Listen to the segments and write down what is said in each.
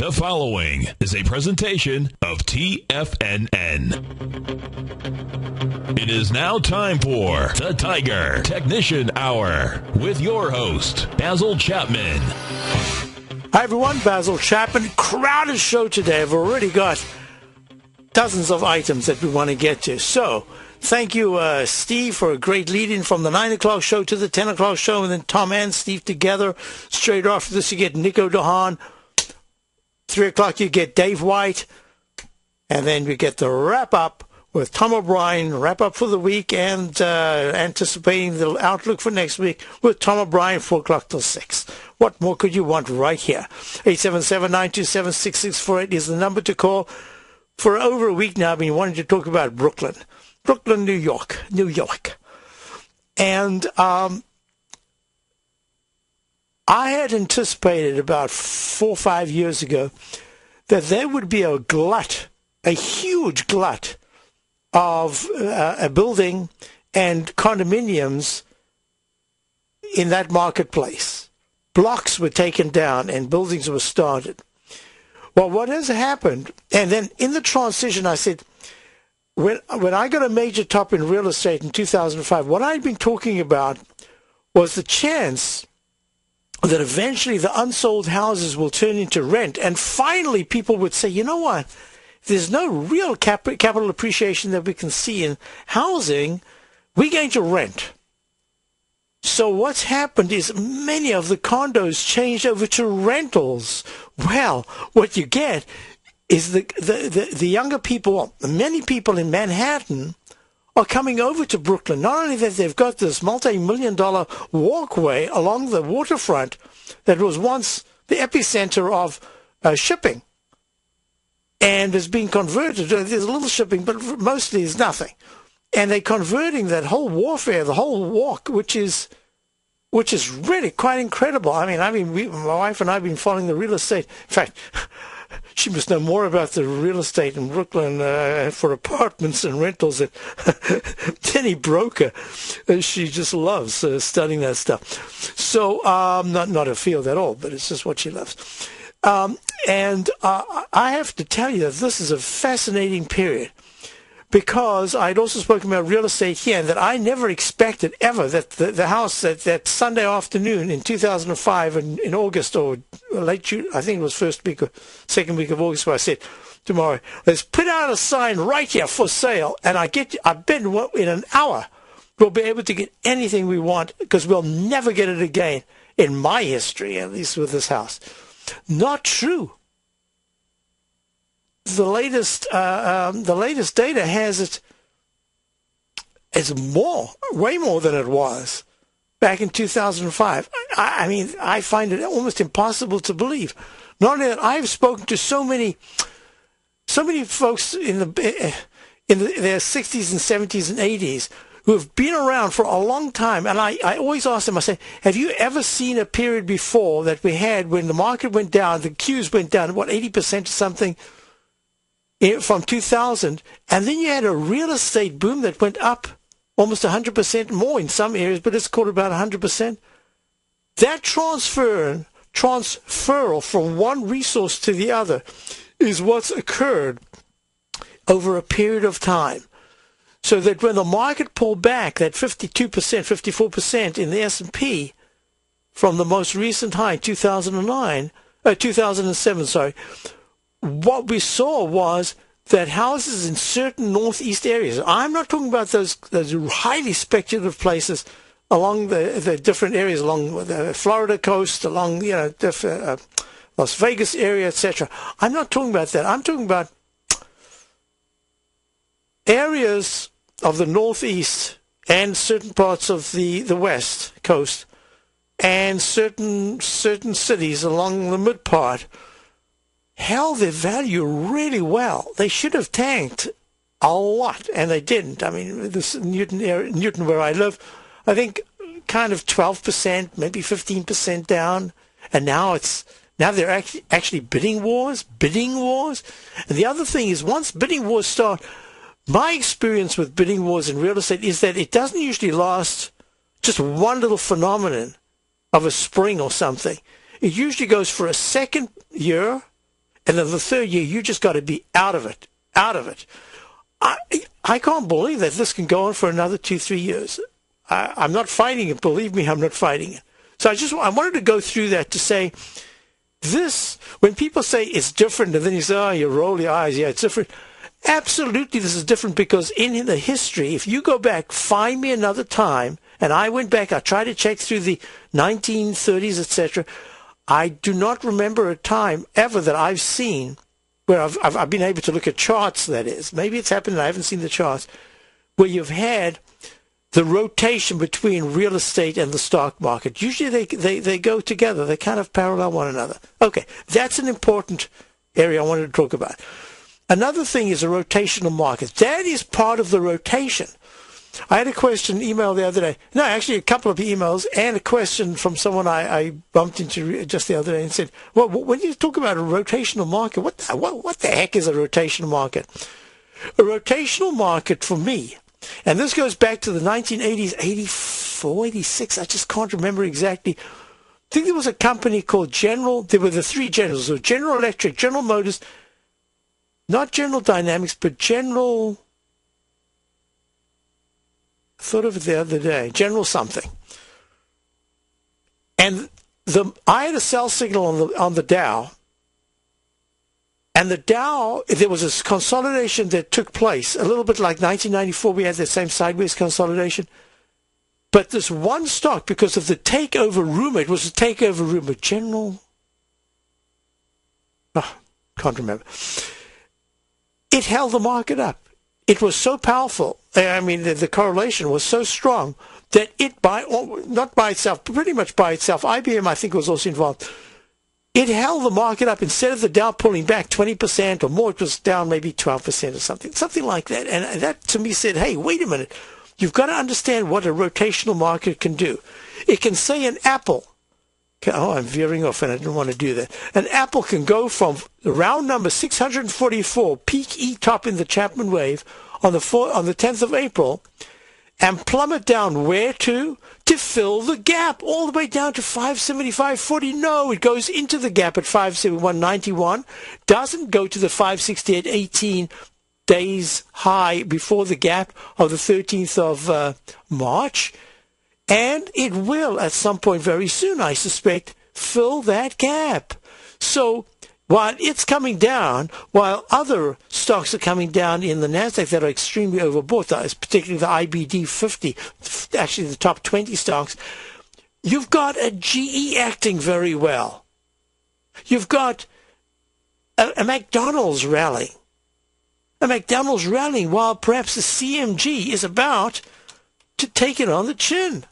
The following is a presentation of TFNN. It is now time for the Tiger Technician Hour with your host, Basil Chapman. Hi everyone, Basil Chapman. Crowded show today. I've already got dozens of items that we want to get to. So, thank you, Steve, for a great lead-in from the 9 o'clock show to the 10 o'clock show, and then Tom and Steve together. Straight after this, you get Nico DeHaan. 3 o'clock, you get Dave White. And then we get the wrap-up with Tom O'Brien, wrap-up for the week, and anticipating the outlook for next week with Tom O'Brien, 4 o'clock till 6. What more could you want right here? 877-927-6648 is the number to call. For over a week now, I've been wanting to talk about Brooklyn, New York. And I had anticipated about 4 or 5 years ago that there would be a huge glut of a building and condominiums in that marketplace. Blocks were taken down and buildings were started. Well, what has happened, and then in the transition I said, when I got a major top in real estate in 2005, what I'd been talking about was the chance that eventually the unsold houses will turn into rent, and finally people would say, you know what, there's no real capital appreciation that we can see in housing, we're going to rent. So what's happened is many of the condos changed over to rentals. Well, what you get is the younger people, many people in Manhattan are coming over to Brooklyn. Not only that they've got this multi-million-dollar walkway along the waterfront that was once the epicenter of shipping and is being converted. There's a little shipping, but mostly is nothing. And they're converting that whole warfare, the whole walk, which is really quite incredible. I mean, my wife and I have been following the real estate. In fact, she must know more about the real estate in Brooklyn for apartments and rentals than any broker. She just loves studying that stuff. So, not her field at all, but it's just what she loves. And I have to tell you that this is a fascinating period, because I'd also spoken about real estate here, and that I never expected ever that the house that Sunday afternoon in 2005 in August or late June, I think it was second week of August, where I said, tomorrow, let's put out a sign right here for sale, and I bet in an hour we'll be able to get anything we want, because we'll never get it again in my history, at least with this house. Not true. The latest data has it as way more than it was back in 2005. I mean, I find it almost impossible to believe. Not only that, I've spoken to so many folks in their 60s and 70s and 80s who have been around for a long time, and I always ask them, I say, have you ever seen a period before that we had when the market went down, the queues went down, 80% or something, from 2000, and then you had a real estate boom that went up almost 100% more in some areas, but it's called about 100%. That transferal from one resource to the other is what's occurred over a period of time. So that when the market pulled back, that 52%, 54% in the S&P from the most recent high, 2007, what we saw was that houses in certain northeast areas, I'm not talking about those highly speculative places along the different areas, along the Florida coast, along Las Vegas area, etc. I'm not talking about that. I'm talking about areas of the northeast and certain parts of the west coast and certain cities along the mid part held their value really well. They should have tanked a lot, and they didn't. I mean, this Newton where I live, I think kind of 12%, maybe 15% down, and now they're actually bidding wars. And the other thing is, once bidding wars start, my experience with bidding wars in real estate is that it doesn't usually last just one little phenomenon of a spring or something. It usually goes for a second year, and then the third year, you just got to be out of it, out of it. I can't believe that this can go on for another 2-3 years. I'm not fighting it. Believe me, I'm not fighting it. So I wanted to go through that to say this, when people say it's different, and then you say, oh, you roll your eyes, yeah, it's different. Absolutely, this is different because in the history, if you go back, find me another time, and I went back, I tried to check through the 1930s, etc. I do not remember a time ever that I've seen where I've been able to look at charts, that is. Maybe it's happened and I haven't seen the charts, where you've had the rotation between real estate and the stock market. Usually they go together. They kind of parallel one another. Okay, that's an important area I wanted to talk about. Another thing is a rotational market. That is part of the rotation. I had a question email the other day. No, actually a couple of emails and a question from someone I bumped into just the other day and said, well, when you talk about a rotational market, what the heck is a rotational market? A rotational market for me, and this goes back to the 1980s, 84, 86, I just can't remember exactly. I think there was a company called there were the three Generals, so General Electric, General Motors, not General Dynamics, but General... I thought of it the other day, General something. And I had a sell signal on the Dow, and the Dow, there was a consolidation that took place, a little bit like 1994, we had the same sideways consolidation. But this one stock, because of the takeover rumor, it was a takeover rumor, can't remember. It held the market up. It was so powerful. I mean, the correlation was so strong that it, not by itself, but pretty much by itself, IBM, I think, was also involved. It held the market up. Instead of the Dow pulling back 20% or more, it was down maybe 12% or something like that. And that, to me, said, hey, wait a minute. You've got to understand what a rotational market can do. It can say an apple. Oh, I'm veering off, and I didn't want to do that. An apple can go from round number 644, peak E top in the ChapmanWave, on the 10th of April, and plummet down where to? To fill the gap, all the way down to 575.40. No, it goes into the gap at 571.91, doesn't go to the 568.18 days high before the gap of the 13th of March. And it will, at some point very soon, I suspect, fill that gap. So while it's coming down, while other stocks are coming down in the NASDAQ that are extremely overbought, particularly the IBD 50, actually the top 20 stocks, you've got a GE acting very well. You've got a McDonald's rallying. A McDonald's rallying while perhaps the CMG is about to take it on the chin,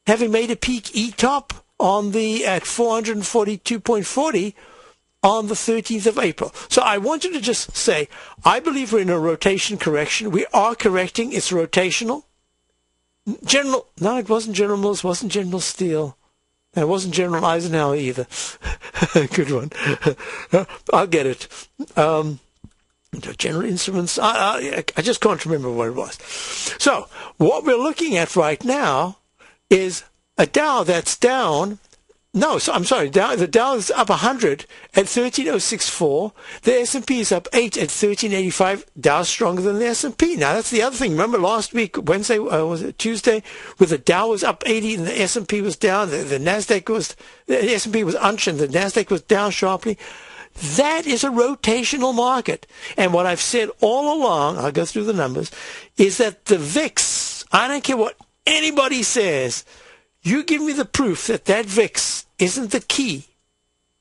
having made a peak E-top at 442.40 on the 13th of April. So I wanted to just say, I believe we're in a rotation correction. We are correcting. It's rotational. No, it wasn't General Mills, wasn't General Steel. And it wasn't General Eisenhower either. Good one. I'll get it. General Instruments. I just can't remember what it was. So what we're looking at right now is a Dow that's down. No, so I'm sorry. The Dow is up 100 at 13.064. The S&P is up 8 at 13.85. Dow stronger than the S&P. Now that's the other thing. Remember last week, Wednesday, was it Tuesday, where the Dow was up 80 and the S&P was down. The S&P was unched and the Nasdaq was down sharply. That is a rotational market. And what I've said all along, I'll go through the numbers, is that the VIX, I don't care what anybody says, you give me the proof that VIX isn't the key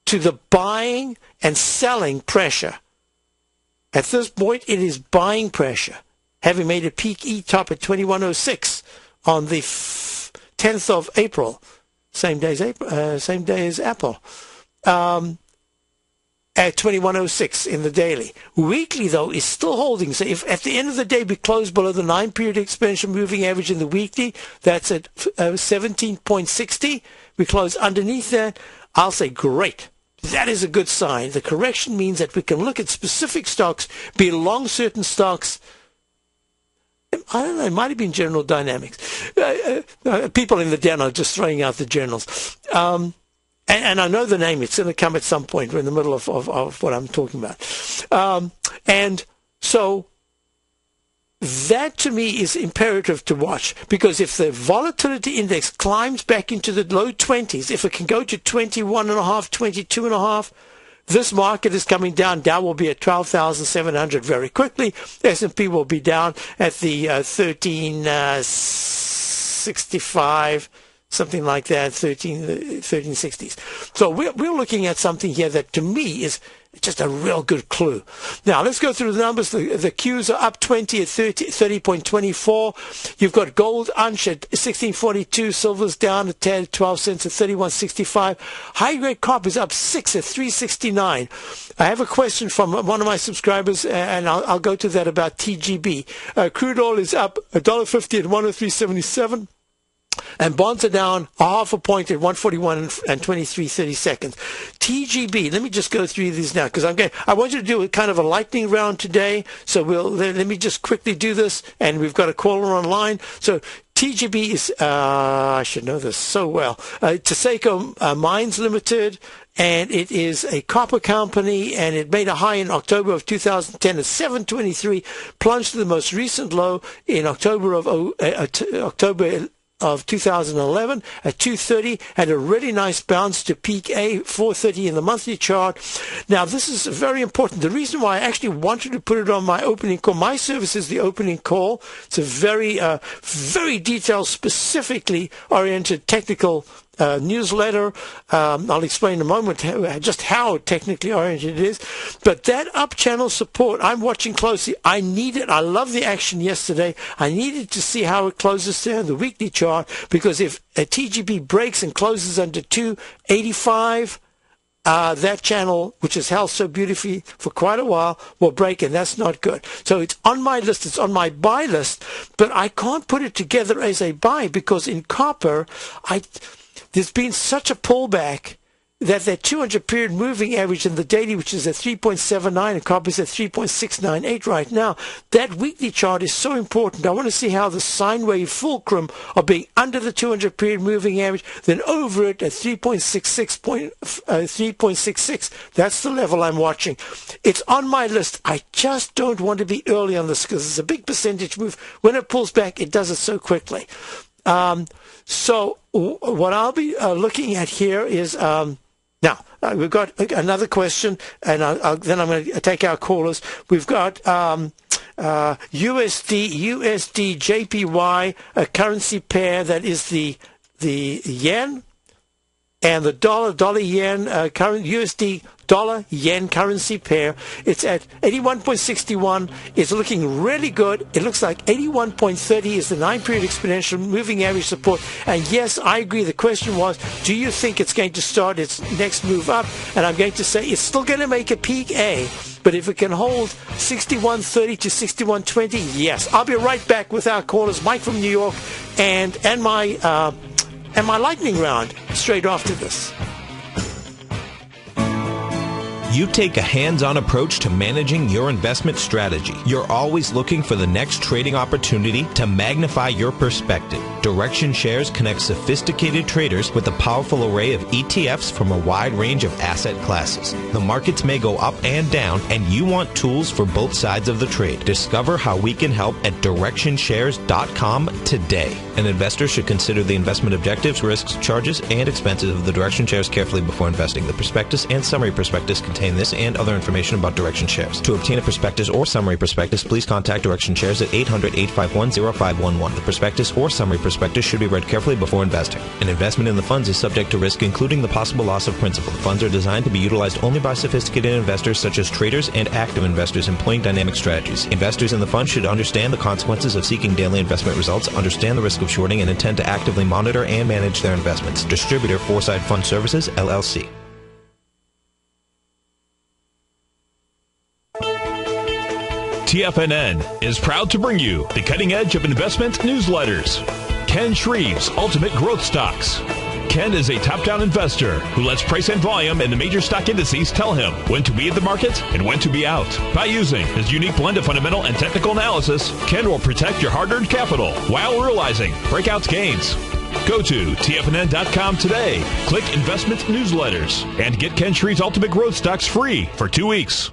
to the buying and selling pressure. At this point, it is buying pressure, having made a peak E-top at 2106 on the 10th of April, same day as Apple. At 2106 in the daily. Weekly, though, is still holding. So if at the end of the day we close below the 9-period exponential moving average in the weekly, that's at 17.60, we close underneath that, I'll say, great. That is a good sign. The correction means that we can look at specific stocks, be long certain stocks. I don't know, it might have been General Dynamics. People in the den are just throwing out the journals. and I know the name. It's going to come at some point. We're in the middle of what I'm talking about. And so that to me is imperative to watch, because if the volatility index climbs back into the low 20s, if it can go to 21.5, 22.5, this market is coming down. Dow will be at 12,700 very quickly. S&P will be down at the 1365, something like that, 1360s. So we're looking at something here that to me is just a real good clue. Now, let's go through the numbers. The Qs are up 20 at 30.24. You've got gold unch at 16.42. Silver's down a tad at 12 cents at 31.65. High-grade copper is up 6 at 3.69. I have a question from one of my subscribers, and I'll go to that about TGB. Crude oil is up $1.50 at 103.77. And bonds are down a half a point at 141 and 23 seconds. TGB, let me just go through these now, because I want you to do a kind of a lightning round today. So let me just quickly do this, and we've got a caller online. So TGB is, I should know this so well, Taseko Mines Limited, and it is a copper company, and it made a high in October of 2010 at 723, plunged to the most recent low in October of 2011 at 230, had a really nice bounce to peak A, 430 in the monthly chart. Now, this is very important. The reason why I actually wanted to put it on my opening call, my service is the opening call. It's a very, very detailed, specifically oriented technical newsletter. I'll explain in a moment just how technically oriented it is. But that up channel support, I'm watching closely. I need it. I love the action yesterday. I needed to see how it closes there in the weekly chart, because if a TGB breaks and closes under 285, that channel, which has held so beautifully for quite a while, will break, and that's not good. So it's on my list. It's on my buy list, but I can't put it together as a buy, because in copper, there's been such a pullback that 200 period moving average in the daily, which is at 3.79, and copper is at 3.698 right now. That weekly chart is so important. I want to see how the sine wave fulcrum are being under the 200 period moving average, then over it at 3.66. That's the level I'm watching. It's on my list. I just don't want to be early on this, because it's a big percentage move. When it pulls back, it does it so quickly. So what I'll be looking at here is now we've got another question, and then I'm going to take our callers. We've got USD JPY, a currency pair that is the yen and the dollar yen, current USD dollar yen currency pair. It's at 81.61. It's looking really good. It looks like 81.30 is the 9-period exponential moving average support. And yes, I agree. The question was, do you think it's going to start its next move up? And I'm going to say it's still going to make a peak A. But if it can hold 61.30 to 61.20, yes. I'll be right back with our callers, Mike from New York, and my lightning round straight after this. You take a hands-on approach to managing your investment strategy. You're always looking for the next trading opportunity to magnify your perspective. Direction Shares connects sophisticated traders with a powerful array of ETFs from a wide range of asset classes. The markets may go up and down, and you want tools for both sides of the trade. Discover how we can help at DirectionShares.com today. An investor should consider the investment objectives, risks, charges, and expenses of the Direction Shares carefully before investing. The prospectus and summary prospectus contain this and other information about Direction Shares. To obtain a prospectus or summary prospectus, please contact Direction Shares at 800-851-0511. The prospectus or summary prospectus should be read carefully before investing. An investment in the funds is subject to risk, including the possible loss of principal. The funds are designed to be utilized only by sophisticated investors such as traders and active investors employing dynamic strategies. Investors in the fund should understand the consequences of seeking daily investment results, understand the risk of shorting, and intend to actively monitor and manage their investments. Distributor Foresight Fund Services, LLC. TFNN is proud to bring you the cutting edge of investment newsletters. Ken Shreve's Ultimate Growth Stocks. Ken is a top-down investor who lets price and volume in the major stock indices tell him when to be in the market and when to be out. By using his unique blend of fundamental and technical analysis, Ken will protect your hard-earned capital while realizing breakout gains. Go to TFNN.com today, click Investment Newsletters, and get Ken Shreve's Ultimate Growth Stocks free for 2 weeks.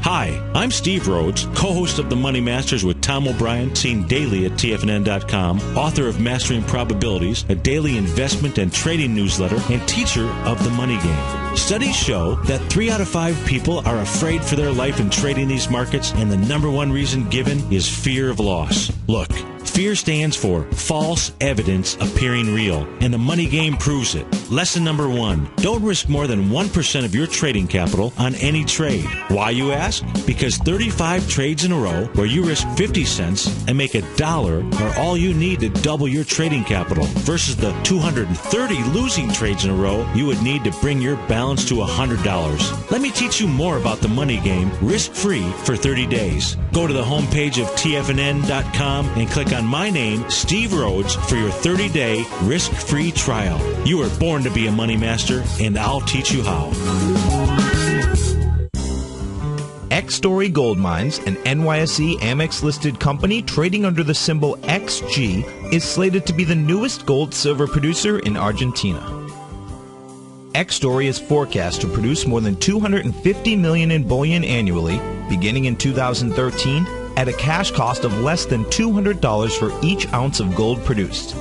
Hi, I'm Steve Rhodes, co-host of The Money Masters with Tom O'Brien, seen daily at TFNN.com, author of Mastering Probabilities, a daily investment and trading newsletter, and teacher of The Money Game. Studies show that 3 out of 5 people are afraid for their life in trading these markets, and the number one reason given is fear of loss. Look, fear stands for false evidence appearing real, and the money game proves it. Lesson number 1, don't risk more than 1% of your trading capital on any trade. Why, you ask? Because 35 trades in a row where you risk 50 cents and make $1 are all you need to double your trading capital, versus the 230 losing trades in a row you would need to bring your balance to $100. Let me teach you more about the money game risk-free for 30 days. Go to the homepage of TFNN.com and click on my name, Steve Rhodes, for your 30-day risk-free trial. You were born to be a money master, and I'll teach you how. X-Story Gold Mines, an NYSE Amex-listed company trading under the symbol XG, is slated to be the newest gold-silver producer in Argentina. X-Story is forecast to produce more than $250 million in bullion annually, beginning in 2013, at a cash cost of less than $200 for each ounce of gold produced.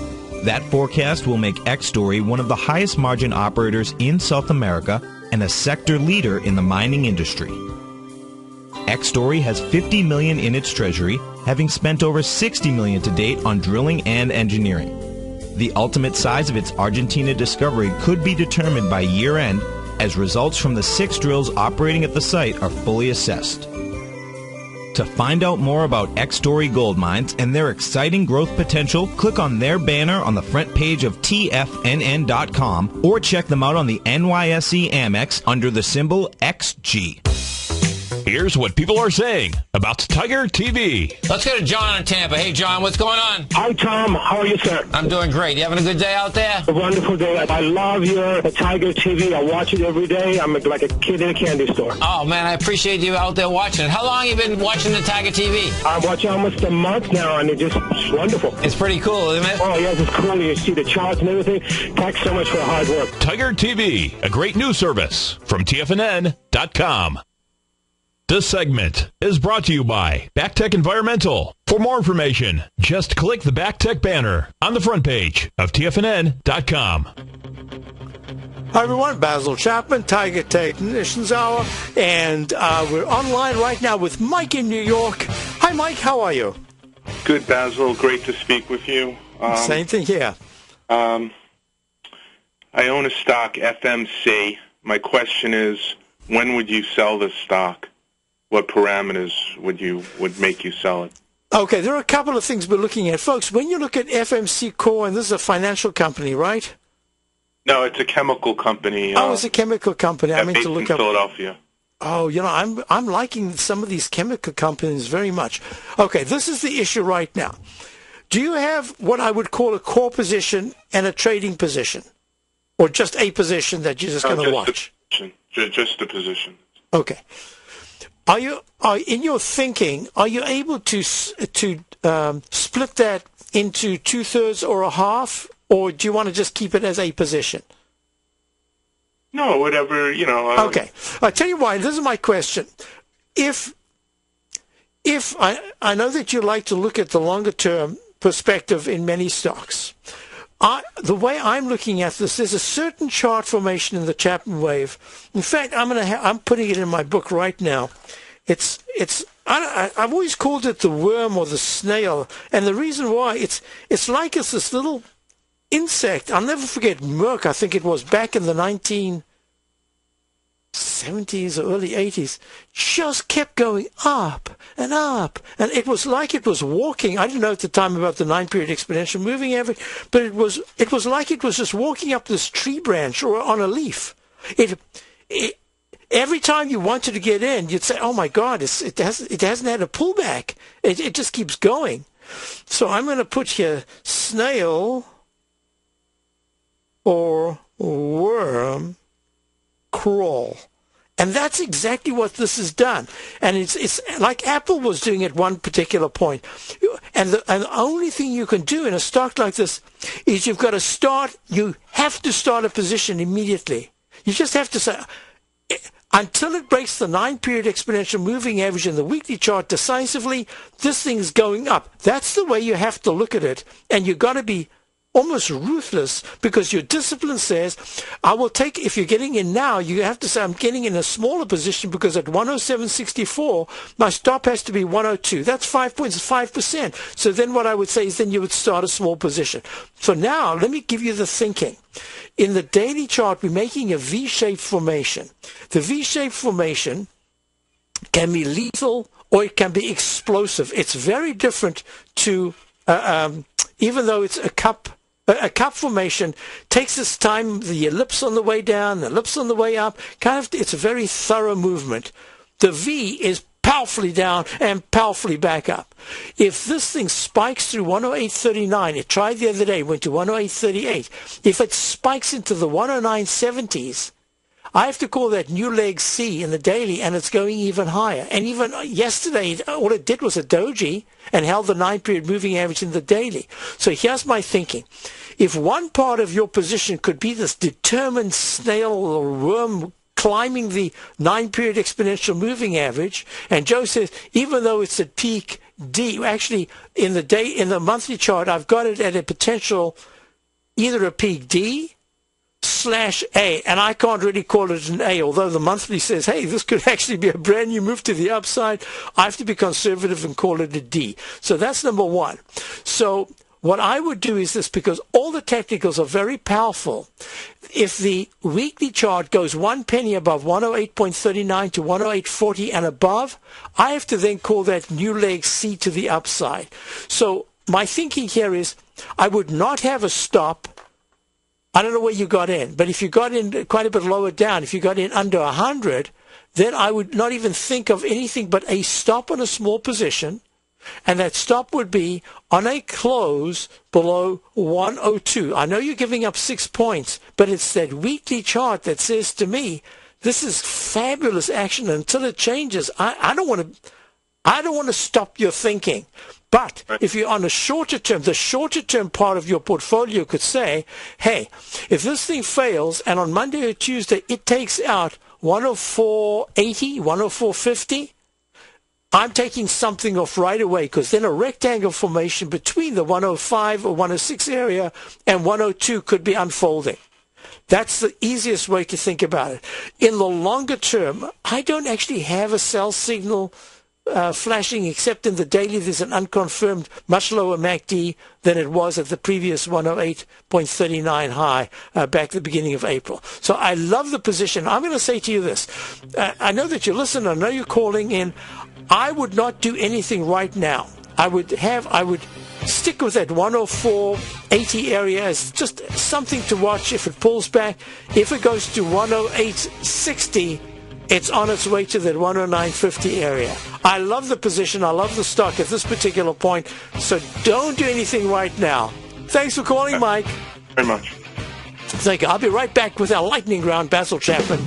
That forecast will make X-Story one of the highest margin operators in South America and a sector leader in the mining industry. X-Story has $50 million in its treasury, having spent over $60 million to date on drilling and engineering. The ultimate size of its Argentina discovery could be determined by year-end, as results from the 6 drills operating at the site are fully assessed. To find out more about X-Story Gold Mines and their exciting growth potential, click on their banner on the front page of TFNN.com or check them out on the NYSE Amex under the symbol XG. Here's what people are saying about Tiger TV. Let's go to John in Tampa. Hey, John, what's going on? Hi, Tom. How are you, sir? I'm doing great. You having a good day out there? A wonderful day. I love your Tiger TV. I watch it every day. I'm like a kid in a candy store. Oh, man, I appreciate you out there watching it. How long have you been watching the Tiger TV? I'm watching almost a month now, and it's wonderful. It's pretty cool, isn't it? Oh, yes, it's cool. You see the charts and everything. Thanks so much for the hard work. Tiger TV, a great news service from TFNN.com. This segment is brought to you by BackTech Environmental. For more information, just click the BackTech banner on the front page of TFNN.com. Hi, everyone. Basil Chapman, Tiger Technicians Hour. And we're online right now with Mike in New York. Hi, Mike. How are you? Good, Basil. Great to speak with you. Same thing here. I own a stock, FMC. My question is, when would you sell this stock? What parameters would make you sell it? Okay, there are a couple of things we're looking at. Folks, when you look at FMC Core, and this is a financial company, right? No, it's a chemical company. Oh, it's a chemical company. I mean based to look in up. Philadelphia. Oh, you know, I'm liking some of these chemical companies very much. Okay, this is the issue right now. Do you have what I would call a core position and a trading position? Or just a position that you're just going to watch? Just a position. Okay. Are in your thinking, are you able to split that into 2/3 or a half, or do you want to just keep it as a position? No, whatever, Okay. I'll tell you why. This is my question. If I know that you like to look at the longer term perspective in many stocks. The way I'm looking at this, there's a certain chart formation in the ChapmanWave. In fact, I'm putting it in my book right now. I've always called it the worm or the snail, and the reason why it's like it's this little insect. I'll never forget Merck. I think it was back in the 1970s or early 80s. Just kept going up and up, and it was like it was walking. I didn't know at the time about the 9-period exponential moving average, but it was like it was just walking up this tree branch or on a leaf. Every time you wanted to get in, you'd say, "Oh my God, it hasn't had a pullback. It just keeps going." So I'm going to put here snail or worm crawl. And that's exactly what this has done. And it's like Apple was doing at one particular point. And the only thing you can do in a stock like this is you have to start a position immediately. You just have to say, until it breaks the 9-period exponential moving average in the weekly chart decisively, this thing's going up. That's the way you have to look at it. And you've got to be almost ruthless, because your discipline says, I will take, if you're getting in now, you have to say, I'm getting in a smaller position because at 107.64, my stop has to be 102. That's 5 points, 5%. So then what I would say is then you would start a small position. So now let me give you the thinking. In the daily chart, we're making a V-shaped formation. The V-shaped formation can be lethal or it can be explosive. It's very different to, even though it's a cup formation, takes its time, the ellipse on the way down, the ellipse on the way up, it's a very thorough movement. The V is powerfully down and powerfully back up. If this thing spikes through 108.39, it tried the other day, went to 108.38. If it spikes into the 109.70s, I have to call that new leg C in the daily, and it's going even higher. And even yesterday, all it did was a doji and held the 9-period moving average in the daily. So here's my thinking. If one part of your position could be this determined snail or worm climbing the 9-period exponential moving average, and Joe says, even though it's at peak D, actually in the monthly chart, I've got it at a potential either a peak D /A, and I can't really call it an A, although the monthly says, hey, this could actually be a brand new move to the upside. I have to be conservative and call it a D. So that's number one. So what I would do is this, because all the technicals are very powerful. If the weekly chart goes 1 penny above 108.39 to 108.40 and above, I have to then call that new leg C to the upside. So my thinking here is I would not have a stop. I don't know where you got in, but if you got in quite a bit lower down, if you got in under 100, then I would not even think of anything but a stop on a small position, and that stop would be on a close below 102. I know you're giving up 6 points, but it's that weekly chart that says to me, this is fabulous action until it changes. I don't want to stop your thinking. But if you're on a shorter term, the shorter term part of your portfolio could say, hey, if this thing fails and on Monday or Tuesday it takes out 104.80, 104.50, I'm taking something off right away, because then a rectangle formation between the 105 or 106 area and 102 could be unfolding. That's the easiest way to think about it. In the longer term, I don't actually have a sell signal flashing, except in the daily. There's an unconfirmed much lower MACD than it was at the previous 108.39 high back at the beginning of April. So I love the position. I'm going to say to you this. I know that you listen. I know you're calling in. I would not do anything right now. I would stick with that 104.80 area as just something to watch if it pulls back. If it goes to 108.60, it's on its way to that 109.50 area. I love the position. I love the stock at this particular point. So don't do anything right now. Thanks for calling, Mike. Very much. Thank you. I'll be right back with our lightning round, Basil Chapman.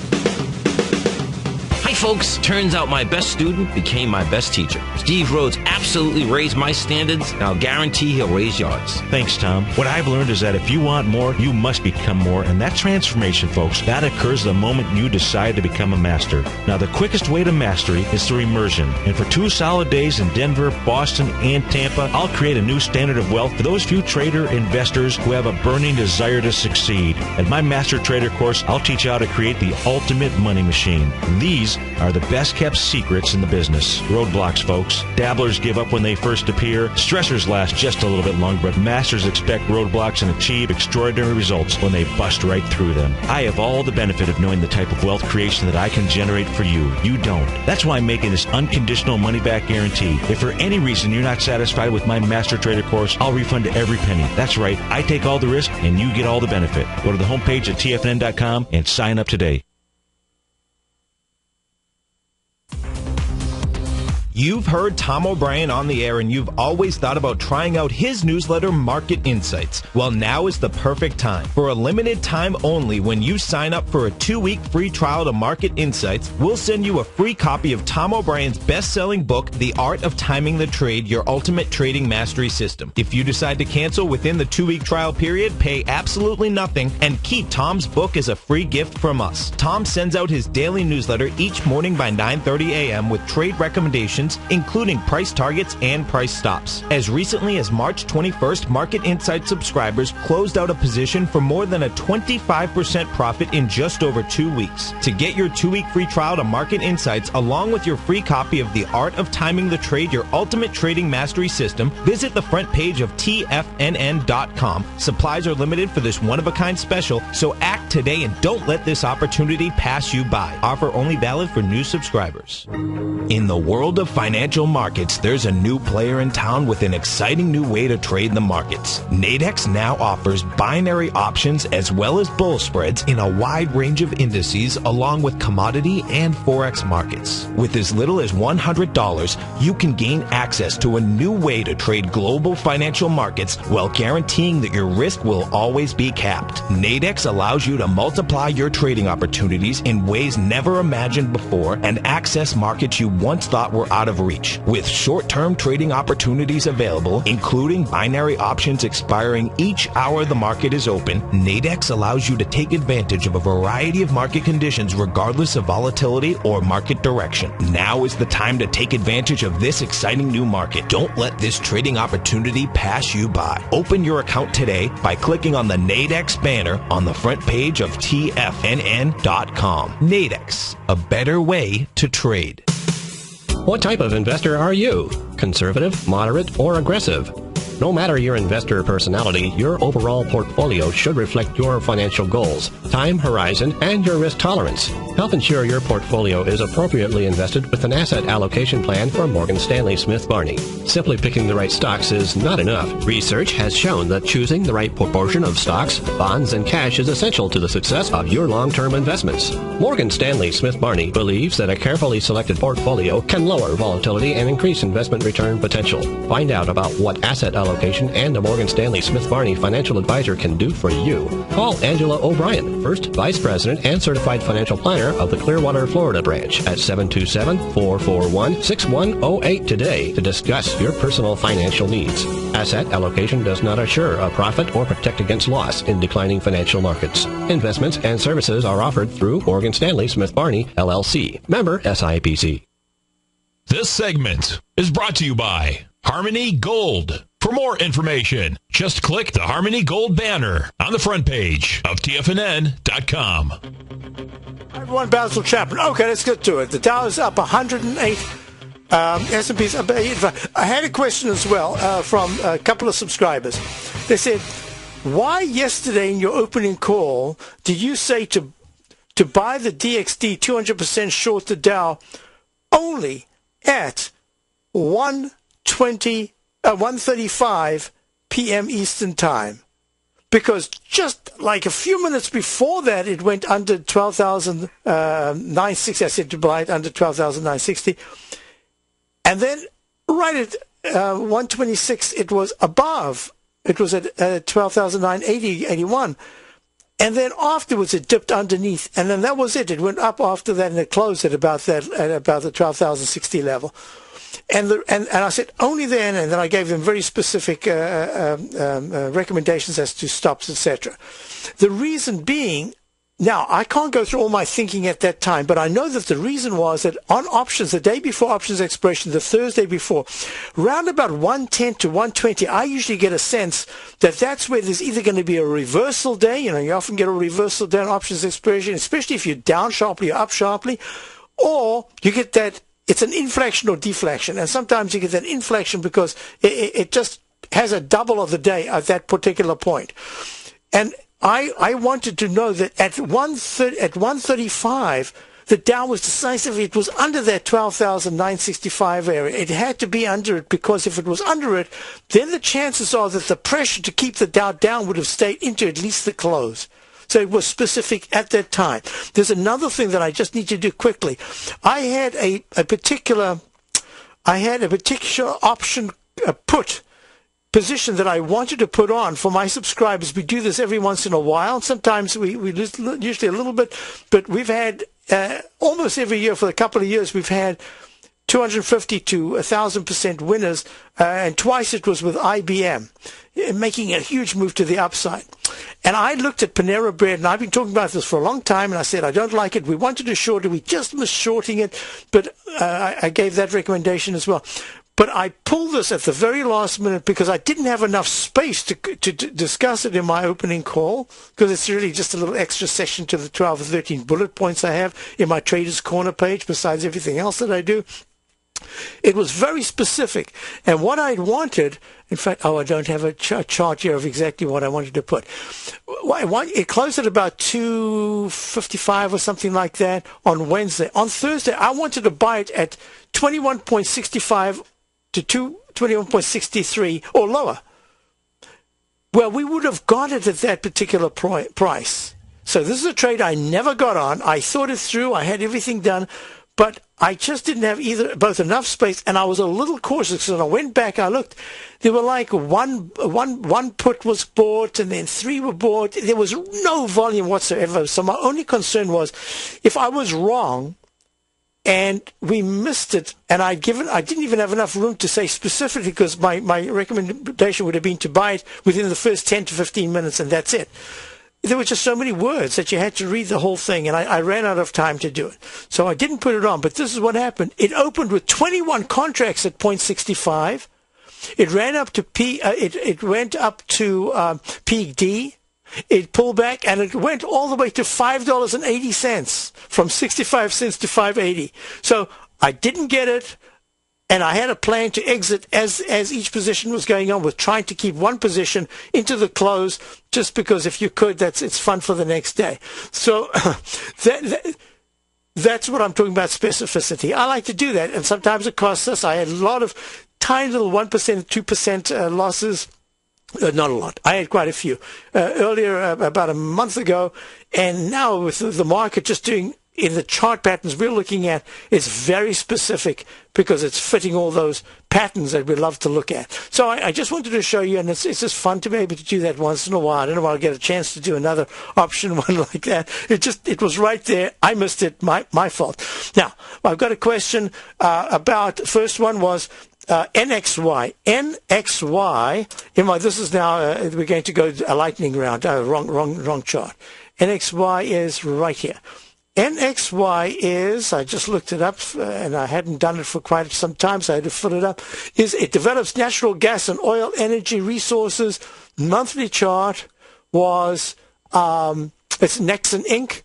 Hi, folks. Turns out my best student became my best teacher. Steve Rhodes absolutely raised my standards, and I'll guarantee he'll raise yours. Thanks, Tom. What I've learned is that if you want more, you must become more. And that transformation, folks, that occurs the moment you decide to become a master. Now, the quickest way to mastery is through immersion. And for 2 solid days in Denver, Boston, and Tampa, I'll create a new standard of wealth for those few trader investors who have a burning desire to succeed. At my Master Trader course, I'll teach you how to create the ultimate money machine. These are the best kept secrets in the business. Roadblocks, folks. Dabblers give up when they first appear. Stressors last just a little bit longer, but masters expect roadblocks and achieve extraordinary results when they bust right through them. I have all the benefit of knowing the type of wealth creation that I can generate for you. You don't. That's why I'm making this unconditional money-back guarantee. If for any reason you're not satisfied with my Master Trader course, I'll refund every penny. That's right. I take all the risk and you get all the benefit. Go to the homepage at tfn.com and sign up today. You've heard Tom O'Brien on the air and you've always thought about trying out his newsletter, Market Insights. Well, now is the perfect time. For a limited time only, when you sign up for a 2-week free trial to Market Insights, we'll send you a free copy of Tom O'Brien's best-selling book, The Art of Timing the Trade, Your Ultimate Trading Mastery System. If you decide to cancel within the 2-week trial period, pay absolutely nothing and keep Tom's book as a free gift from us. Tom sends out his daily newsletter each morning by 9:30 a.m. with trade recommendations, including price targets and price stops. As recently as March 21st, Market Insights subscribers closed out a position for more than a 25% profit in just over 2 weeks. To get your 2-week free trial to Market Insights, along with your free copy of The Art of Timing the Trade, Your Ultimate Trading Mastery System, visit the front page of TFNN.com. Supplies are limited for this one-of-a-kind special, so act today and don't let this opportunity pass you by. Offer only valid for new subscribers. In the world of financial markets, there's a new player in town with an exciting new way to trade the markets. Nadex now offers binary options as well as bull spreads in a wide range of indices, along with commodity and forex markets. With as little as $100, you can gain access to a new way to trade global financial markets while guaranteeing that your risk will always be capped. Nadex allows you to multiply your trading opportunities in ways never imagined before and access markets you once thought were out of reach. With short-term trading opportunities available, including binary options expiring each hour the market is open, Nadex allows you to take advantage of a variety of market conditions regardless of volatility or market direction. Now is the time to take advantage of this exciting new market. Don't let this trading opportunity pass you by. Open your account today by clicking on the Nadex banner on the front page of TFNN.com. Nadex, a better way to trade. What type of investor are you? Conservative, moderate, or aggressive? No matter your investor personality, your overall portfolio should reflect your financial goals, time horizon, and your risk tolerance. Help ensure your portfolio is appropriately invested with an asset allocation plan from Morgan Stanley Smith Barney. Simply picking the right stocks is not enough. Research has shown that choosing the right proportion of stocks, bonds, and cash is essential to the success of your long-term investments. Morgan Stanley Smith Barney believes that a carefully selected portfolio can lower volatility and increase investment return potential. Find out about what asset allocation and the Morgan Stanley Smith Barney financial advisor can do for you. Call Angela O'Brien, First Vice President and Certified Financial Planner of the Clearwater, Florida branch at 727-441-6108 today to discuss your personal financial needs. Asset allocation does not assure a profit or protect against loss in declining financial markets. Investments and services are offered through Morgan Stanley Smith Barney, LLC. Member SIPC. This segment is brought to you by Harmony Gold. For more information, just click the Harmony Gold banner on the front page of TFNN.com. Hi everyone, Basil Chapman. Okay, let's get to it. The Dow is up 108. S&P's up 85. I had a question as well from a couple of subscribers. They said, why yesterday in your opening call did you say to buy the DXD 200% short the Dow only at 1:35 p.m. Eastern Time? Because just like a few minutes before that, it went under 12,960. I said to buy it under 12,960. And then right at 1:26, it was above. It was at 12,980.81. And then afterwards, it dipped underneath. And then that was it. It went up after that, and it closed at about the 12,060 level. And I said only then, and then I gave them very specific recommendations as to stops, etc. The reason being, now I can't go through all my thinking at that time, but I know that the reason was that on options, the day before options expiration, the Thursday before, round about 110 to 120, I usually get a sense that that's where there's either going to be a reversal day. You know, you often get a reversal day on options expiration, especially if you're down sharply or up sharply, or you get that. It's an inflection or deflection, and sometimes you get that inflection because it just has a double of the day at that particular point. And I wanted to know that at 1:35, the Dow was decisive. It was under that 12,965 area. It had to be under it, because if it was under it, then the chances are that the pressure to keep the Dow down would have stayed into at least the close. So it was specific at that time. There's another thing that I just need to do quickly. I had a particular I had a particular option put position that I wanted to put on for my subscribers. We do this every once in a while. Sometimes we lose usually a little bit, but we've had almost every year for a couple of years, we've had 250 to 1,000% winners, and twice it was with IBM, making a huge move to the upside. And I looked at Panera Bread, and I've been talking about this for a long time, and I said, I don't like it. We wanted to short it. We just missed shorting it, but I gave that recommendation as well. But I pulled this at the very last minute because I didn't have enough space to discuss it in my opening call, because it's really just a little extra session to the 12 or 13 bullet points I have in my Traders Corner page, besides everything else that I do. It was very specific. And what I'd wanted, in fact, I don't have a chart here of exactly what I wanted to put. It closed at about 255 or something like that on Wednesday. On Thursday, I wanted to buy it at 21.65 to 21.63 or lower. Well, we would have got it at that particular price. So this is a trade I never got on. I thought it through. I had everything done. But I just didn't have both enough space, and I was a little cautious. So when I went back, I looked. There were like one put was bought, and then 3 were bought. There was no volume whatsoever. So my only concern was, if I was wrong, and we missed it, and I didn't even have enough room to say specifically, because my recommendation would have been to buy it within the first 10 to 15 minutes, and that's it. There were just so many words that you had to read the whole thing, and I ran out of time to do it. So I didn't put it on, but this is what happened. It opened with 21 contracts at 0.65. It ran up to it went up to peak D. It pulled back, and it went all the way to $5.80, from 65 cents to 5.80. So I didn't get it. And I had a plan to exit as each position was going on, with trying to keep one position into the close, just because if you could, it's fun for the next day. So that's what I'm talking about, specificity. I like to do that, and sometimes it costs us. I had a lot of tiny little 1%, 2% losses. Not a lot. I had quite a few earlier, about a month ago, and now with the market just doing, in the chart patterns we're looking at, it's very specific because it's fitting all those patterns that we love to look at. So I just wanted to show you, and it's just fun to be able to do that once in a while. I don't know if I'll get a chance to do another option one like that. It was right there. I missed it. My fault. Now, I've got a question about, first one was NXY. NXY, this is now, we're going to go a lightning round. Wrong chart. NXY is right here. NXY is, I just looked it up, and I hadn't done it for quite some time, so I had to fill it up, it develops natural gas and oil energy resources. Monthly chart was, it's Nexen Inc.,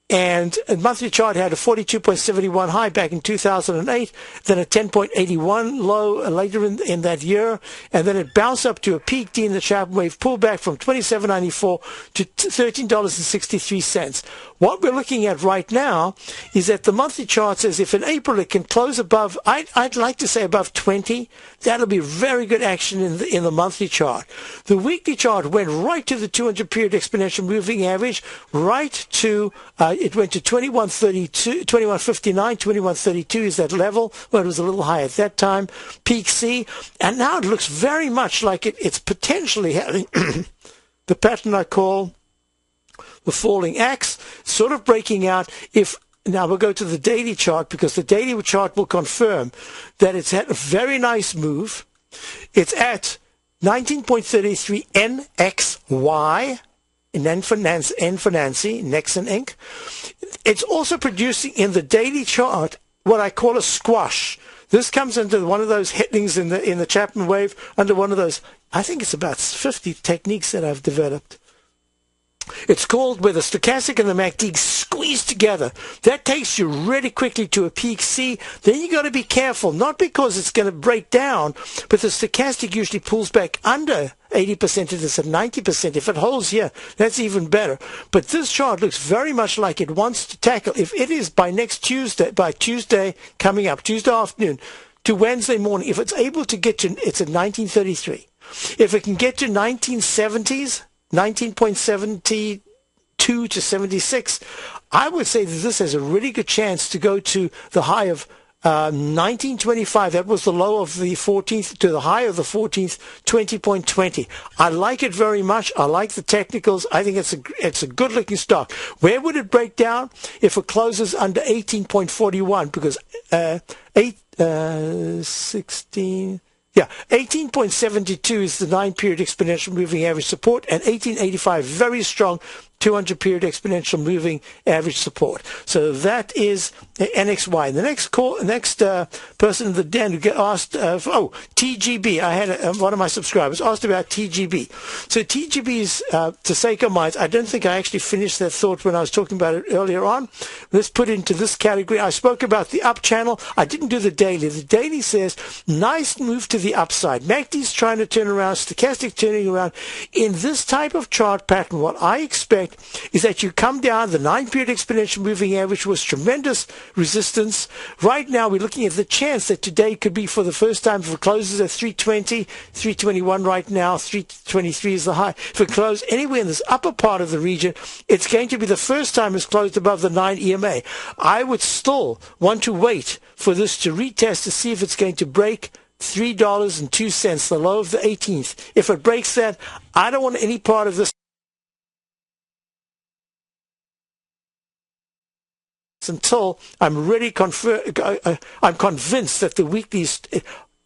and a monthly chart had a 42.71 high back in 2008, then a 10.81 low later in that year, and then it bounced up to a peak D in the ChapmanWave, pullback from $27.94 to $13.63. What we're looking at right now is that the monthly chart says if in April it can close above, I'd like to say above 20, that'll be very good action in the monthly chart. The weekly chart went right to the 200-period exponential moving average, right to it went to 2132, 2159, 2132 is that level. Well, it was a little high at that time. Peak C, and now it looks very much like it's potentially having the pattern I call the falling axe, sort of breaking out. Now we'll go to the daily chart, because the daily chart will confirm that it's had a very nice move. It's at 19.33 NXY. N for Nancy, Nexen Inc. It's also producing in the daily chart what I call a squash. This comes under one of those headings in the ChapmanWave, under one of those, I think it's about 50 techniques that I've developed. It's called where the stochastic and the MACD squeeze together. That takes you really quickly to a peak C. Then you got to be careful, not because it's going to break down, but the stochastic usually pulls back under 80%. It is at 90%. If it holds here, that's even better. But this chart looks very much like it wants to tackle. If it is by Tuesday coming up, Tuesday afternoon to Wednesday morning, if it's able to get to, it's at 1933. If it can get to 1970s, 19.72 to 76, I would say that this has a really good chance to go to the high of 1925, that was the low of the 14th to the high of the 14th, 20.20. I like it very much. I like the technicals. I think it's a good-looking stock. Where would it break down? If it closes under 18.41, because 18.72 is the 9-period exponential moving average support, and 1885, very strong 200-period exponential moving average support. So that is NXY. The next person in the den who asked, TGB. I had one of my subscribers asked about TGB. So TGB's Seiko Mines, I don't think I actually finished that thought when I was talking about it earlier on. Let's put it into this category. I spoke about the up channel. I didn't do the daily. The daily says, nice move to the upside. MACD's trying to turn around, stochastic turning around. In this type of chart pattern, what I expect is that you come down. The 9-period exponential moving average was tremendous resistance. Right now, we're looking at the chance that today could be, for the first time, if it closes at 320, 321 right now, 323 is the high. If it closes anywhere in this upper part of the region, it's going to be the first time it's closed above the 9 EMA. I would still want to wait for this to retest to see if it's going to break $3.02, the low of the 18th. If it breaks that, I don't want any part of this until I'm really I'm convinced that the weekly is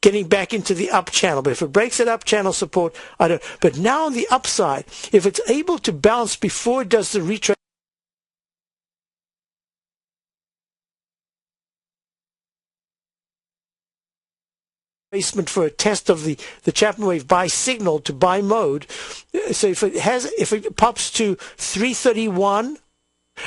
getting back into the up channel. But if it breaks that up channel support, I don't. But now on the upside, if it's able to bounce before it does the retrace, for a test of the ChapmanWave buy signal to buy mode. So if it pops to 331,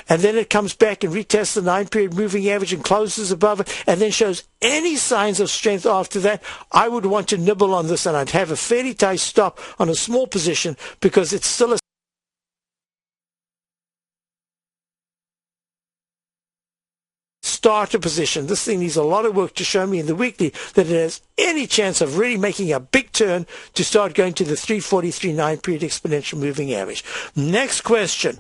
and then it comes back and retests the 9-period moving average and closes above it, and then shows any signs of strength after that, I would want to nibble on this, and I'd have a fairly tight stop on a small position, because it's still a starter position. This thing needs a lot of work to show me in the weekly that it has any chance of really making a big turn to start going to the 343 9-period exponential moving average. Next question.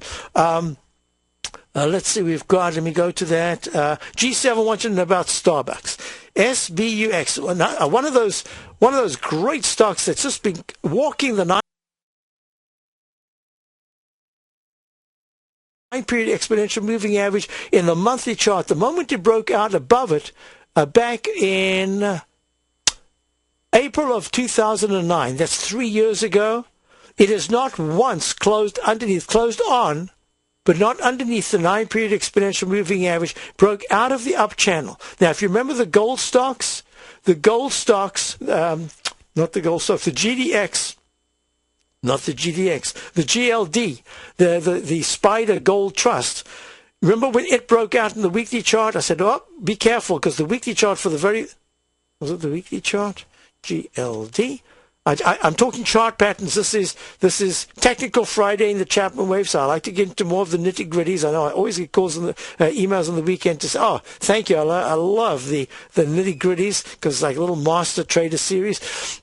Let's see, let me go to that. G7 wants to know about Starbucks. SBUX, one of those great stocks that's just been walking the 9-period exponential moving average in the monthly chart. The moment it broke out above it, back in April of 2009, that's 3 years ago, it has not once closed on, but not underneath the 9-period exponential moving average, broke out of the up channel. Now, if you remember the gold stocks, the GDX, not the GDX, the GLD, the Spider Gold Trust. Remember when it broke out in the weekly chart? I said, oh, be careful, because the weekly chart for was it the weekly chart? GLD? I'm talking chart patterns. This is Technical Friday in the ChapmanWave, so I like to get into more of the nitty-gritties. I know I always get calls on the emails on the weekend to say, oh, thank you, I love the nitty-gritties, because it's like a little master trader series.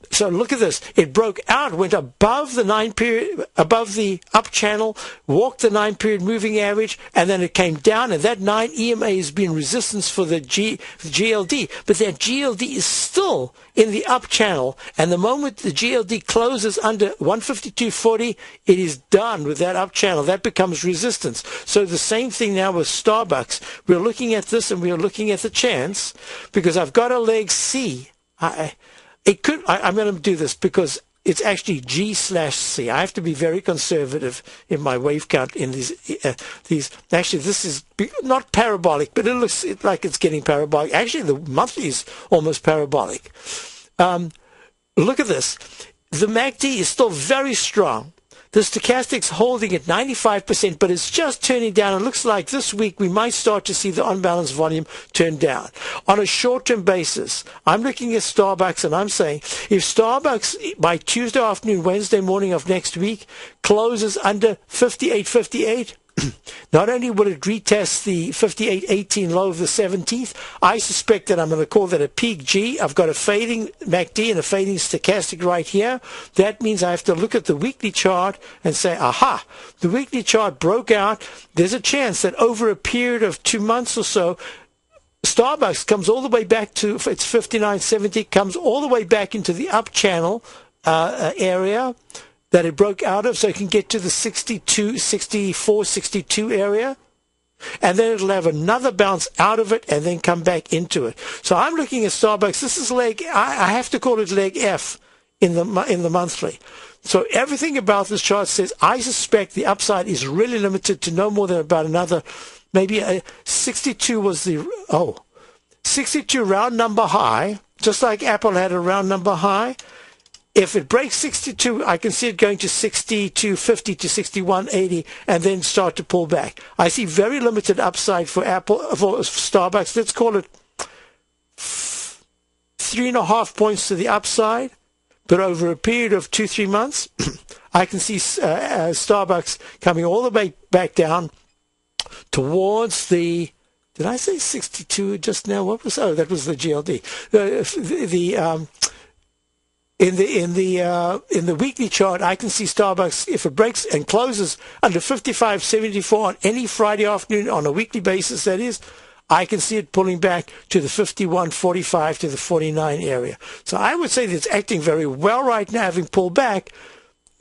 So look at this. It broke out, went above the 9-period, above the up channel, walked the 9-period moving average, and then it came down, and that 9 EMA has been resistance for the GLD. But that GLD is still in the up channel, and the moment the GLD closes under 152.40, it is done with that up channel. That becomes resistance. So the same thing now with Starbucks. We're looking at this, and we're looking at the chance, because I've got a leg C. I'm going to do this because it's actually G/C. I have to be very conservative in my wave count in these. Actually, this is not parabolic, but it looks like it's getting parabolic. Actually, the monthly is almost parabolic. Look at this. The MACD is still very strong. The stochastic's holding at 95%, but it's just turning down. It looks like this week we might start to see the unbalanced volume turn down. On a short-term basis, I'm looking at Starbucks, and I'm saying if Starbucks by Tuesday afternoon, Wednesday morning of next week closes under 58.58, not only will it retest the 58.18 low of the 17th, I suspect that I'm going to call that a peak G. I've got a fading MACD and a fading stochastic right here. That means I have to look at the weekly chart and say, aha, the weekly chart broke out. There's a chance that over a period of 2 months or so, Starbucks comes all the way back to, it's 59.70, comes all the way back into the up channel area that it broke out of, so it can get to the 62, 64, 62 area. And then it'll have another bounce out of it and then come back into it. So I'm looking at Starbucks. This is leg, I have to call it leg F in the monthly. So everything about this chart says I suspect the upside is really limited to no more than about another, maybe 62 was the, 62 round number high, just like Apple had a round number high. If it breaks 62, I can see it going to 62.50 to 61.80 and then start to pull back. I see very limited upside for Starbucks. Let's call it 3.5 points to the upside. But over a period of 2-3 months, I can see Starbucks coming all the way back down towards the, did I say 62 just now? What was, that was the GLD. In the weekly chart, I can see Starbucks, if it breaks and closes under 55.74 on any Friday afternoon on a weekly basis, that is, I can see it pulling back to the 51.45 to the 49 area. So I would say that it's acting very well right now, having pulled back.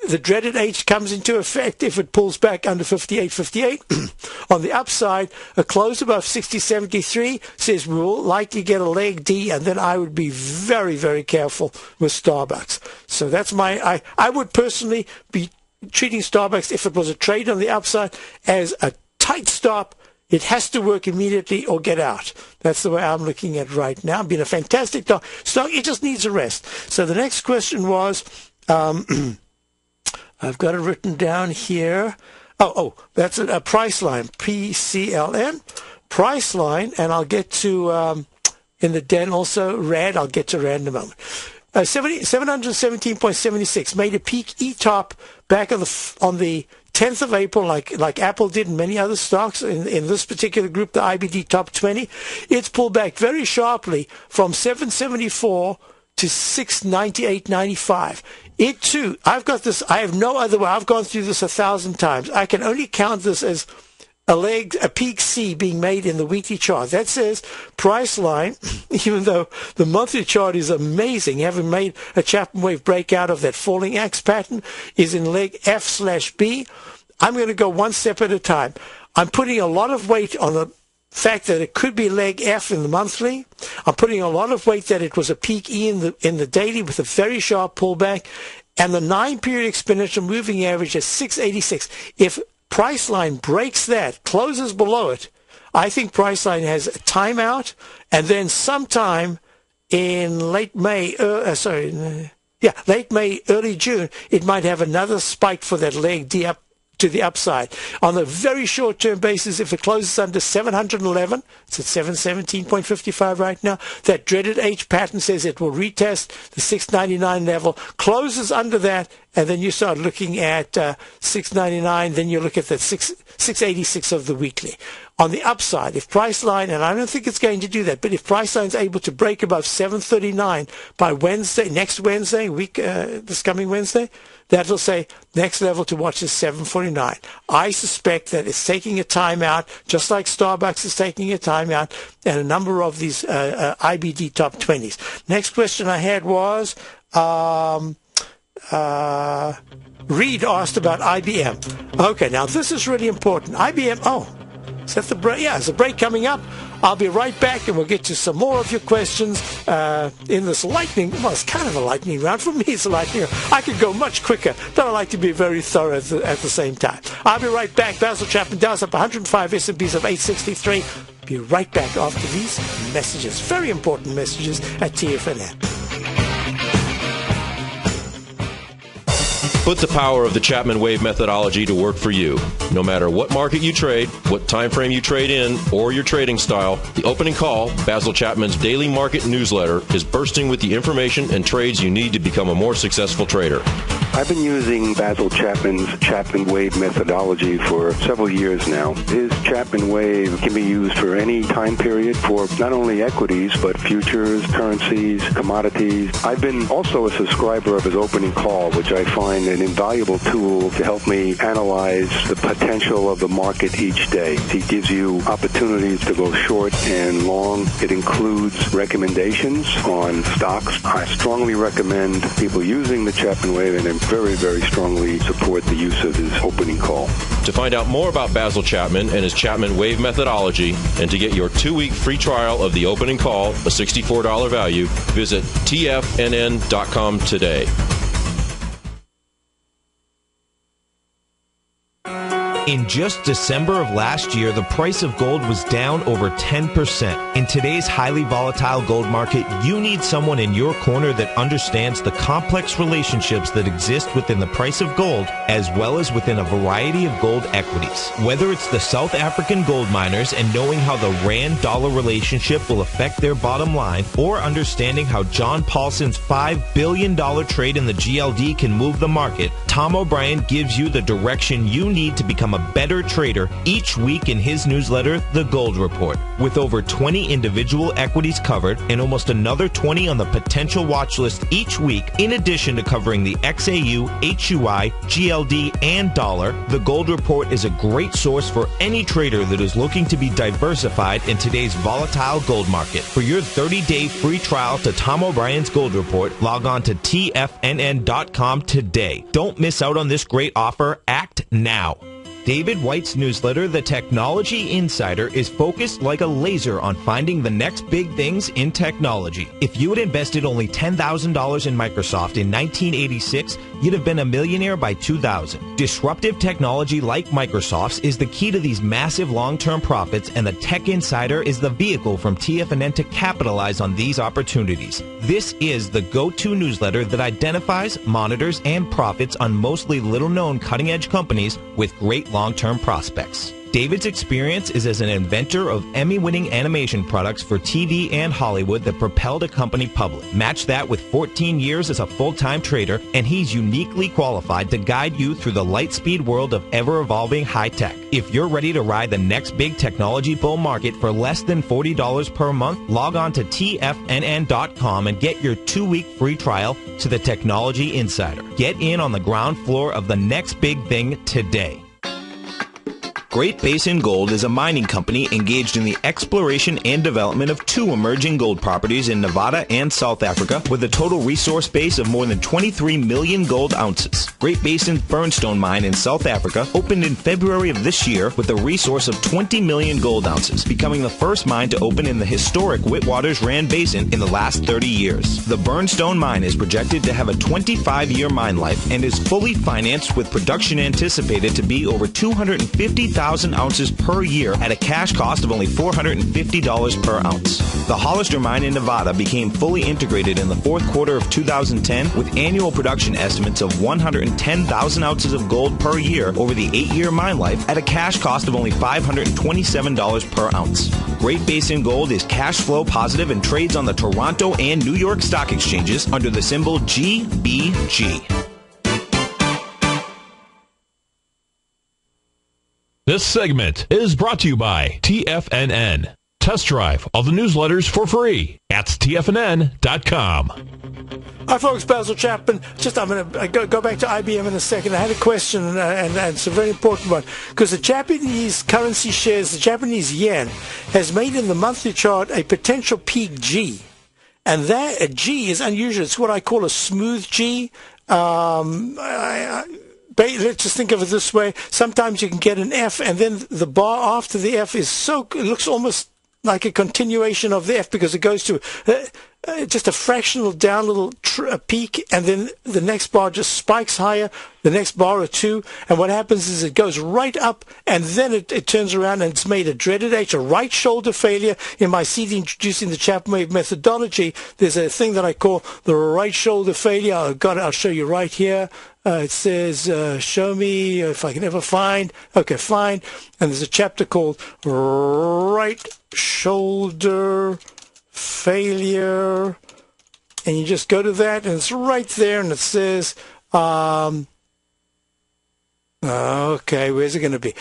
The dreaded H comes into effect if it pulls back under 58.58. On the upside, a close above 60.73 says we will likely get a leg D, and then I would be very, very careful with Starbucks. So that's I would personally be treating Starbucks, if it was a trade on the upside, as a tight stop. It has to work immediately or get out. That's the way I'm looking at it right now. It's been a fantastic stock. It just needs a rest. So the next question was, I've got it written down here. That's a price line, PCLN, price line, and I'll get to, in the den also, RAD. I'll get to RAD in a moment. 717.76 made a peak E-top back on the 10th of April, like Apple did and many other stocks in this particular group, the IBD Top 20. It's pulled back very sharply from 774 to 698.95. It too, I've got this, I have no other way. I've gone through this 1,000 times. I can only count this as a peak C being made in the weekly chart. That says price line, even though the monthly chart is amazing, having made a ChapmanWave breakout of that falling axe pattern, is in leg F/B. I'm going to go one step at a time. I'm putting a lot of weight on the fact that it could be leg F in the monthly. I'm putting a lot of weight that it was a peak E in the daily with a very sharp pullback, and the 9-period exponential moving average is 686. If Priceline breaks that, closes below it, I think Priceline has a timeout, and then sometime in late May, early June, it might have another spike for that leg D up to the upside. On a very short-term basis, if it closes under 711, it's at 717.55 right now, that dreaded H pattern says it will retest the 699 level, closes under that, and then you start looking at 699, then you look at the 686 of the weekly. On the upside, if Priceline, and I don't think it's going to do that, but if Priceline's able to break above 739 by Wednesday, next Wednesday, this coming Wednesday, that will say next level to watch is 749. I suspect that it's taking a timeout, just like Starbucks is taking a timeout, and a number of these IBD top 20s. Next question I had was, Reed asked about IBM. Okay, now this is really important. IBM, is that the break? Yeah, there's a break coming up. I'll be right back, and we'll get to some more of your questions in this lightning. Well, it's kind of a lightning round. For me, it's a lightning round. I could go much quicker, but I like to be very thorough at the same time. I'll be right back. Basil Chapman, Dow's up 105, S&P's up 863. Be right back after these messages, very important messages at TFNN. Put the power of the ChapmanWave methodology to work for you. No matter what market you trade, what time frame you trade in, or your trading style, the opening call, Basil Chapman's daily market newsletter, is bursting with the information and trades you need to become a more successful trader. I've been using Basil Chapman's ChapmanWave methodology for several years now. His ChapmanWave can be used for any time period for not only equities, but futures, currencies, commodities. I've been also a subscriber of his opening call, which I find an invaluable tool to help me analyze the potential of the market each day. He gives you opportunities to go short and long. It includes recommendations on stocks. I strongly recommend people using the ChapmanWave, and I very, very strongly support the use of his opening call. To find out more about Basil Chapman and his ChapmanWave methodology, and to get your 2-week free trial of the opening call, a $64 value, visit tfnn.com today. In just December of last year, the price of gold was down over 10%. In today's highly volatile gold market, you need someone in your corner that understands the complex relationships that exist within the price of gold, as well as within a variety of gold equities. Whether it's the South African gold miners and knowing how the rand-dollar relationship will affect their bottom line, or understanding how John Paulson's $5 billion trade in the GLD can move the market, Tom O'Brien gives you the direction you need to become a better trader each week in his newsletter, The Gold Report. With over 20 individual equities covered and almost another 20 on the potential watch list each week, in addition to covering the XAU, HUI, GLD, and dollar, The Gold Report is a great source for any trader that is looking to be diversified in today's volatile gold market. For your 30-day free trial to Tom O'Brien's Gold Report, log on to tfnn.com today. Don't miss out on this great offer. Act now. David White's newsletter, The Technology Insider, is focused like a laser on finding the next big things in technology. If you had invested only $10,000 in Microsoft in 1986, you'd have been a millionaire by 2000. Disruptive technology like Microsoft's is the key to these massive long-term profits, and the Tech Insider is the vehicle from TFNN to capitalize on these opportunities. This is the go-to newsletter that identifies, monitors, and profits on mostly little-known cutting-edge companies with great long-term prospects. David's experience is as an inventor of Emmy-winning animation products for TV and Hollywood that propelled a company public. Match that with 14 years as a full-time trader, and he's uniquely qualified to guide you through the light-speed world of ever-evolving high-tech. If you're ready to ride the next big technology bull market for less than $40 per month, log on to tfnn.com and get your 2-week free trial to the Technology Insider. Get in on the ground floor of the next big thing today. Great Basin Gold is a mining company engaged in the exploration and development of 2 emerging gold properties in Nevada and South Africa with a total resource base of more than 23 million gold ounces. Great Basin's Burnstone mine in South Africa opened in February of this year with a resource of 20 million gold ounces, becoming the first mine to open in the historic Witwatersrand Basin in the last 30 years. The Burnstone mine is projected to have a 25-year mine life and is fully financed, with production anticipated to be over 250,000 ounces per year at a cash cost of only $450 per ounce. The Hollister mine in Nevada became fully integrated in the 4th quarter of 2010 with annual production estimates of 110,000 ounces of gold per year over the 8-year mine life at a cash cost of only $527 per ounce. Great Basin Gold is cash flow positive and trades on the Toronto and New York stock exchanges under the symbol GBG. This segment is brought to you by TFNN. Test drive all the newsletters for free at tfnn.com. Hi, folks. Basil Chapman. I'm going to go back to IBM in a second. I had a question, and it's a very important one, because the Japanese currency shares, the Japanese yen, has made in the monthly chart a potential peak G. And that a G is unusual. It's what I call a smooth G. Let's just think of it this way. Sometimes you can get an F, and then the bar after the F it looks almost like a continuation of the F, because it goes to just a fractional down little peak, and then the next bar just spikes higher, the next bar or 2, and what happens is it goes right up, and then it turns around, and it's made a dreaded H, a right shoulder failure. In my CD introducing the ChapmanWave methodology, there's a thing that I call the right shoulder failure. I'll show you right here. It says, show me if I can ever find. Okay, fine. And there's a chapter called Right Shoulder Failure. And you just go to that, and it's right there, and it says, the Okay, where's it going to be?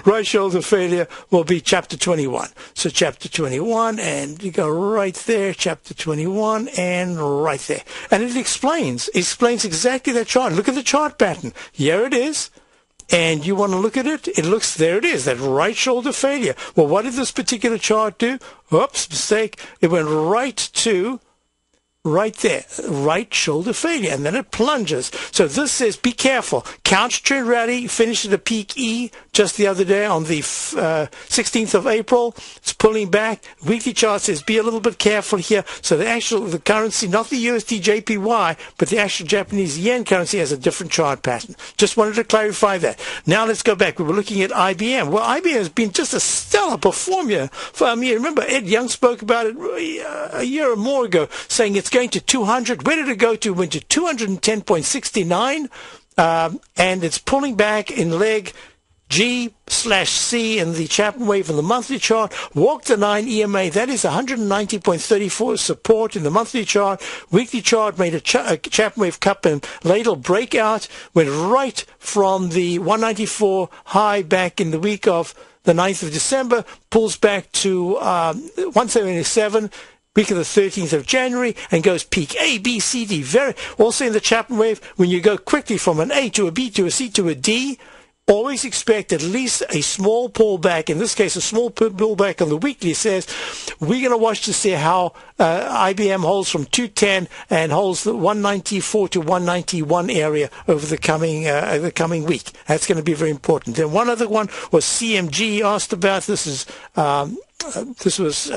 Right shoulder failure will be chapter 21. So chapter 21, and you go right there, chapter 21, and right there. And it explains exactly that chart. Look at the chart pattern. Here it is. And you want to look at it, there it is, that right shoulder failure. Well, what did this particular chart do? Oops, mistake. It went right there, right shoulder failure, and then it plunges. So this says, be careful. Counter trend rally finished at a peak E just the other day on the 16th of April. It's pulling back. Weekly chart says, be a little bit careful here. So the currency, not the USD JPY, but the actual Japanese yen currency has a different chart pattern. Just wanted to clarify that. Now let's go back. We were looking at IBM. Well, IBM has been just a stellar performer for me. Remember, Ed Young spoke about it a year or more ago, saying it's going to 200. Where did it go to? It went to 210.69, and it's pulling back in leg G/C in the ChapmanWave in the monthly chart. Walked the 9 EMA. That is 190.34 support in the monthly chart. Weekly chart made a ChapmanWave cup and ladle breakout. Went right from the 194 high back in the week of the 9th of December. Pulls back to 177. Week of the 13th of January, and goes peak A, B, C, D. Also in the ChapmanWave, when you go quickly from an A to a B to a C to a D, always expect at least a small pullback. In this case, a small pullback on the weekly says we're going to watch to see how IBM holds from 210 and holds the 194 to 191 area over the coming week. That's going to be very important. Then one other one was CMG asked about. This was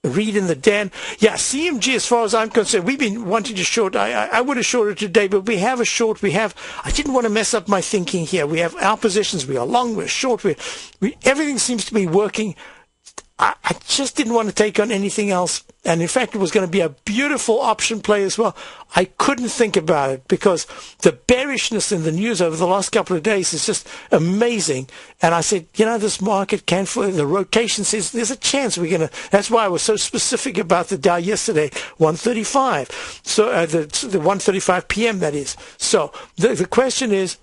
Read in the Den. Yeah, CMG, as far as I'm concerned, we've been wanting to short. I would have shorted today, but we have a short. I didn't want to mess up my thinking here. We have our positions. We are long, we're short. Everything seems to be working. I just didn't want to take on anything else. And in fact, it was going to be a beautiful option play as well. I couldn't think about it because the bearishness in the news over the last couple of days is just amazing. And I said, this market the rotation says there's a chance we're going to. That's why I was so specific about the Dow yesterday, 135. So the 135 p.m. that is. So the question is,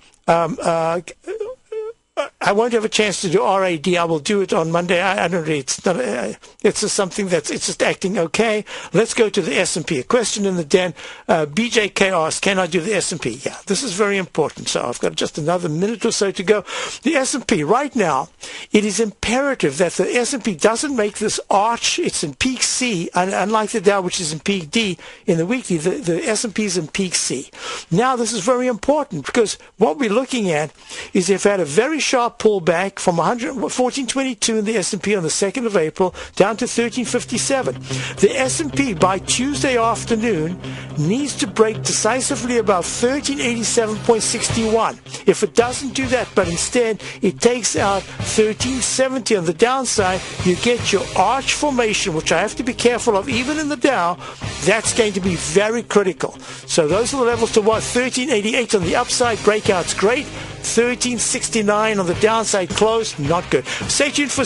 I won't have a chance to do RAD. I will do it on Monday. I don't really. It's not. It's just something it's just acting okay. Let's go to the S&P. A question in the den. BJK asked, "Can I do the S&P?" Yeah, this is very important. So I've got just another minute or so to go. The S&P right now. It is imperative that the S&P doesn't make this arch. It's in peak C, and unlike the Dow, which is in peak D in the weekly. The S&P is in peak C. Now this is very important because what we're looking at is they've had a very sharp pullback from 1422 in the S&P on the 2nd of April down to 1357. The S&P by Tuesday afternoon needs to break decisively above 1387.61. If it doesn't do that, but instead it takes out 1370 on the downside, you get your arch formation, which I have to be careful of even in the Dow. That's going to be very critical. So those are the levels to watch. 1388 on the upside, breakout's great. 1369 on the downside, close, not good. Stay tuned for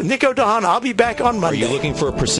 Nico Dahan. I'll be back on Monday. Are you looking for a